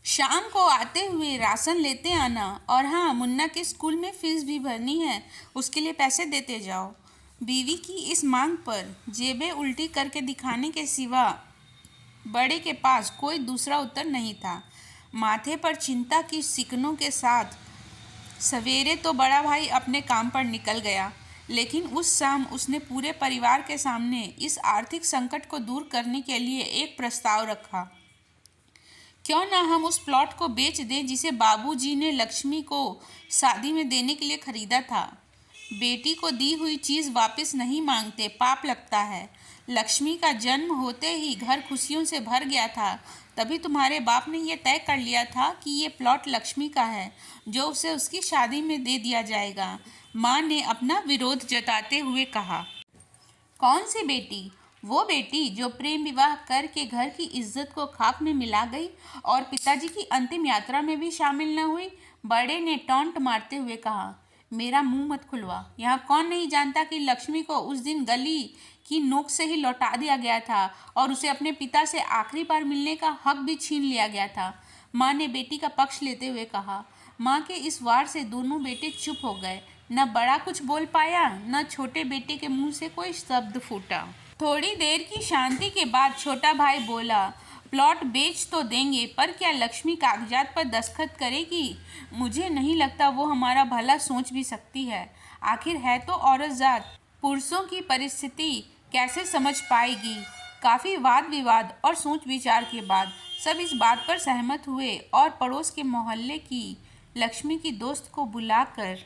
शाम को आते हुए राशन लेते आना, और हाँ, मुन्ना के स्कूल में फीस भी भरनी है, उसके लिए पैसे देते जाओ। बीवी की इस मांग पर जेबें उल्टी करके दिखाने के सिवा बड़े के पास कोई दूसरा उत्तर नहीं था। माथे पर चिंता की सिकनों के साथ सवेरे तो बड़ा भाई अपने काम पर निकल गया, लेकिन उस शाम उसने पूरे परिवार के सामने इस आर्थिक संकट को दूर करने के लिए एक प्रस्ताव रखा। क्यों ना हम उस प्लॉट को बेच दें जिसे बाबूजी ने लक्ष्मी को शादी में देने के लिए खरीदा था। बेटी को दी हुई चीज़ वापस नहीं मांगते, पाप लगता है। लक्ष्मी का जन्म होते ही घर खुशियों से भर गया था, तभी तुम्हारे बाप ने यह तय कर लिया था कि ये प्लॉट लक्ष्मी का है, जो उसे उसकी शादी में दे दिया जाएगा। माँ ने अपना विरोध जताते हुए कहा। कौन सी बेटी? वो बेटी जो प्रेम विवाह करके घर की इज्जत को खाक में मिला गई और पिताजी की अंतिम यात्रा में भी शामिल न हुई। बड़े ने टॉन्ट मारते हुए कहा। मेरा मुंह मत खुलवा। यहाँ कौन नहीं जानता कि लक्ष्मी को उस दिन गली की नोक से ही लौटा दिया गया था और उसे अपने पिता से आखिरी बार मिलने का हक भी छीन लिया गया था। माँ ने बेटी का पक्ष लेते हुए कहा। माँ के इस वार से दोनों बेटे चुप हो गए। न बड़ा कुछ बोल पाया, न छोटे बेटे के मुंह से कोई शब्द फूटा। थोड़ी देर की शांति के बाद छोटा भाई बोला। प्लॉट बेच तो देंगे, पर क्या लक्ष्मी कागजात पर दस्तखत करेगी? मुझे नहीं लगता वो हमारा भला सोच भी सकती है। आखिर है तो औरत जात, पुरुषों की परिस्थिति कैसे समझ पाएगी? काफ़ी वाद विवाद और सोच विचार के बाद सब इस बात पर सहमत हुए और पड़ोस के मोहल्ले की लक्ष्मी की दोस्त को बुलाकर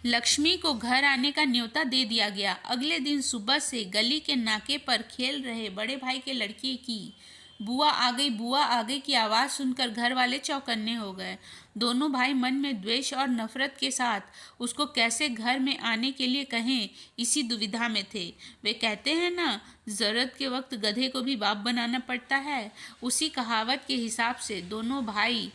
लक्ष्मी को घर आने का न्योता दे दिया गया। अगले दिन सुबह से गली के नाके पर खेल रहे बड़े भाई के लड़के की बुआ आ गई, बुआ आ गई की आवाज़ सुनकर घर वाले चौकन्ने हो गए। दोनों भाई मन में द्वेष और नफरत के साथ उसको कैसे घर में आने के लिए कहें, इसी दुविधा में थे। वे कहते हैं ना, ज़रूरत के वक्त गधे को भी बाप बनाना पड़ता है। उसी कहावत के हिसाब से दोनों भाई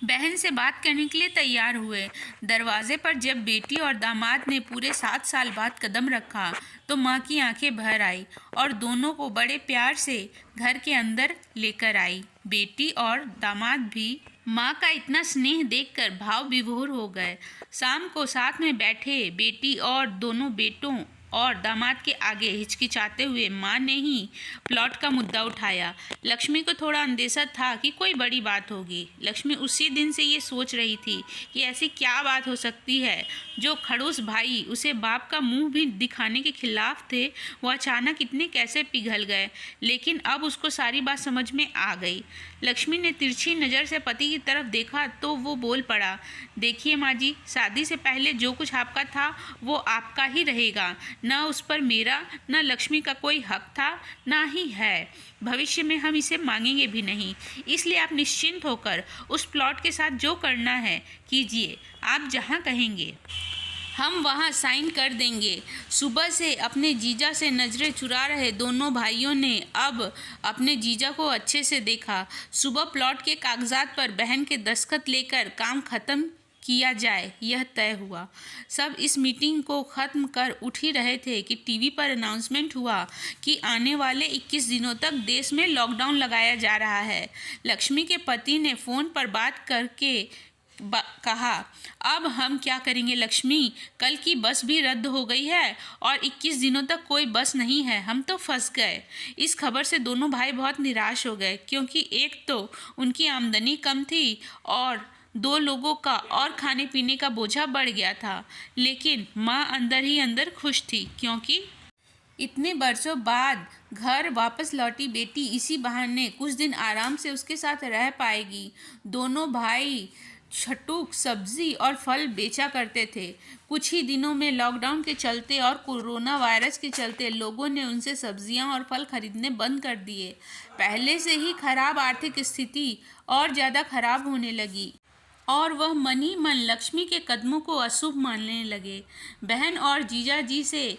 बहन से बात करने के लिए तैयार हुए। दरवाजे पर जब बेटी और दामाद ने पूरे 7 साल बाद कदम रखा तो माँ की आंखें भर आई और दोनों को बड़े प्यार से घर के अंदर लेकर आई। बेटी और दामाद भी माँ का इतना स्नेह देखकर भाव विभोर हो गए। शाम को साथ में बैठे बेटी और दोनों बेटों और दामाद के आगे हिचकिचाते हुए माँ ने ही प्लॉट का मुद्दा उठाया। लक्ष्मी को थोड़ा अंदेशा था कि कोई बड़ी बात होगी। लक्ष्मी उसी दिन से ये सोच रही थी कि ऐसी क्या बात हो सकती है जो खड़ूस भाई उसे बाप का मुंह भी दिखाने के खिलाफ थे, वो अचानक इतने कैसे पिघल गए। लेकिन अब उसको सारी बात समझ में आ गई। लक्ष्मी ने तिरछी नज़र से पति की तरफ देखा तो वो बोल पड़ा। देखिए माँ जी, शादी से पहले जो कुछ आपका था वो आपका ही रहेगा। न उस पर मेरा न लक्ष्मी का कोई हक था, ना ही है। भविष्य में हम इसे मांगेंगे भी नहीं। इसलिए आप निश्चिंत होकर उस प्लॉट के साथ जो करना है कीजिए। आप जहाँ कहेंगे हम वहाँ साइन कर देंगे। सुबह से अपने जीजा से नज़रें चुरा रहे दोनों भाइयों ने अब अपने जीजा को अच्छे से देखा। सुबह प्लॉट के कागजात पर बहन के दस्तखत लेकर काम खत्म किया जाए, यह तय हुआ। सब इस मीटिंग को ख़त्म कर उठ ही रहे थे कि टीवी पर अनाउंसमेंट हुआ कि आने वाले 21 दिनों तक देश में लॉकडाउन लगाया जा रहा है। लक्ष्मी के पति ने फ़ोन पर बात करके कहा, अब हम क्या करेंगे लक्ष्मी? कल की बस भी रद्द हो गई है और 21 दिनों तक कोई बस नहीं है। हम तो फंस गए। इस खबर से दोनों भाई बहुत निराश हो गए, क्योंकि एक तो उनकी आमदनी कम थी और 2 लोगों का और खाने पीने का बोझा बढ़ गया था। लेकिन माँ अंदर ही अंदर खुश थी, क्योंकि इतने बरसों बाद घर वापस लौटी बेटी इसी बहाने कुछ दिन आराम से उसके साथ रह पाएगी। दोनों भाई छटूक सब्जी और फल बेचा करते थे। कुछ ही दिनों में लॉकडाउन के चलते और कोरोना वायरस के चलते लोगों ने उनसे सब्जियां और फल खरीदने बंद कर दिए। पहले से ही खराब आर्थिक स्थिति और ज़्यादा खराब होने लगी और वह मन ही मन लक्ष्मी के कदमों को अशुभ मानने लगे। बहन और जीजा जी से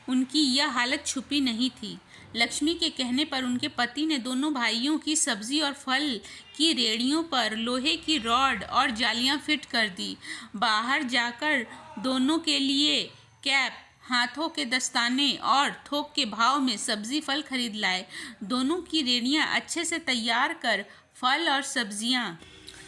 उनकी यह हालत छुपी नहीं थी। लक्ष्मी के कहने पर उनके पति ने दोनों भाइयों की सब्जी और फल की रेहड़ियों पर लोहे की रॉड और जालियां फिट कर दी। बाहर जाकर दोनों के लिए कैप, हाथों के दस्ताने और थोक के भाव में सब्जी फल खरीद लाए। दोनों की रेहड़ियां अच्छे से तैयार कर फल और सब्जियां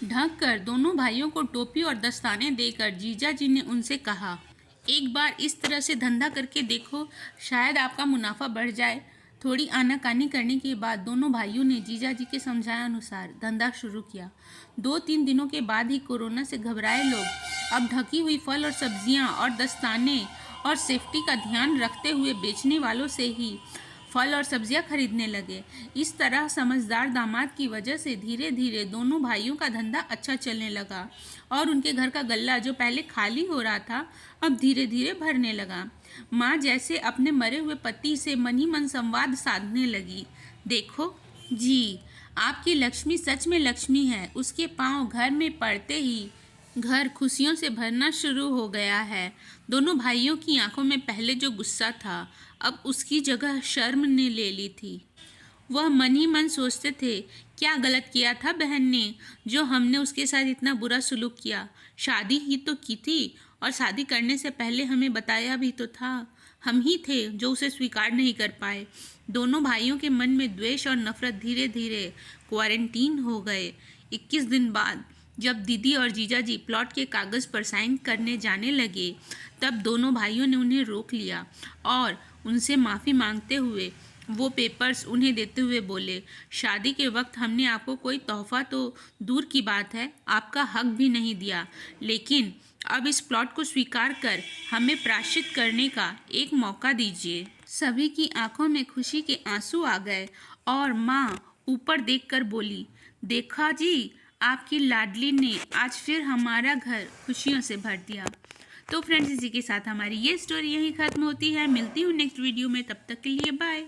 ढक कर दोनों भाइयों को टोपी और दस्ताने देकर जीजा जी ने उनसे कहा, एक बार इस तरह से धंधा करके देखो, शायद आपका मुनाफा बढ़ जाए। थोड़ी आनाकानी करने के बाद दोनों भाइयों ने जीजा जी के समझाए अनुसार धंधा शुरू किया। 2-3 दिनों के बाद ही कोरोना से घबराए लोग अब ढकी हुई फल और सब्जियां और दस्ताने और सेफ्टी का ध्यान रखते हुए बेचने वालों से ही फल और सब्जियां खरीदने लगे। इस तरह समझदार दामाद की वजह से धीरे धीरे दोनों भाइयों का धंधा अच्छा चलने लगा और उनके घर का गल्ला जो पहले खाली हो रहा था अब धीरे धीरे भरने लगा। माँ जैसे अपने मरे हुए पति से मन ही मन संवाद साधने लगी। देखो जी, आपकी लक्ष्मी सच में लक्ष्मी है। उसके पांव घर में पड़ते ही घर खुशियों से भरना शुरू हो गया है। दोनों भाइयों की आंखों में पहले जो गुस्सा था अब उसकी जगह शर्म ने ले ली थी। वह मन ही मन सोचते थे, क्या गलत किया था बहन ने जो हमने उसके साथ इतना बुरा सलूक किया। शादी ही तो की थी और शादी करने से पहले हमें बताया भी तो था। हम ही थे जो उसे स्वीकार नहीं कर पाए। दोनों भाइयों के मन में द्वेष और नफरत धीरे धीरे क्वारंटीन हो गए। 21 दिन बाद जब दीदी और जीजा जी प्लॉट के कागज़ पर साइन करने जाने लगे तब दोनों भाइयों ने उन्हें रोक लिया और उनसे माफ़ी मांगते हुए वो पेपर्स उन्हें देते हुए बोले, शादी के वक्त हमने आपको कोई तोहफा तो दूर की बात है आपका हक भी नहीं दिया, लेकिन अब इस प्लॉट को स्वीकार कर हमें प्रायश्चित करने का एक मौका दीजिए। सभी की आंखों में खुशी के आंसू आ गए और माँ ऊपर देखकर बोली, देखा जी, आपकी लाडली ने आज फिर हमारा घर खुशियों से भर दिया। तो फ्रेंड्स, इसी के साथ हमारी ये स्टोरी यहीं ख़त्म होती है। मिलती हूँ नेक्स्ट वीडियो में, तब तक के लिए बाय।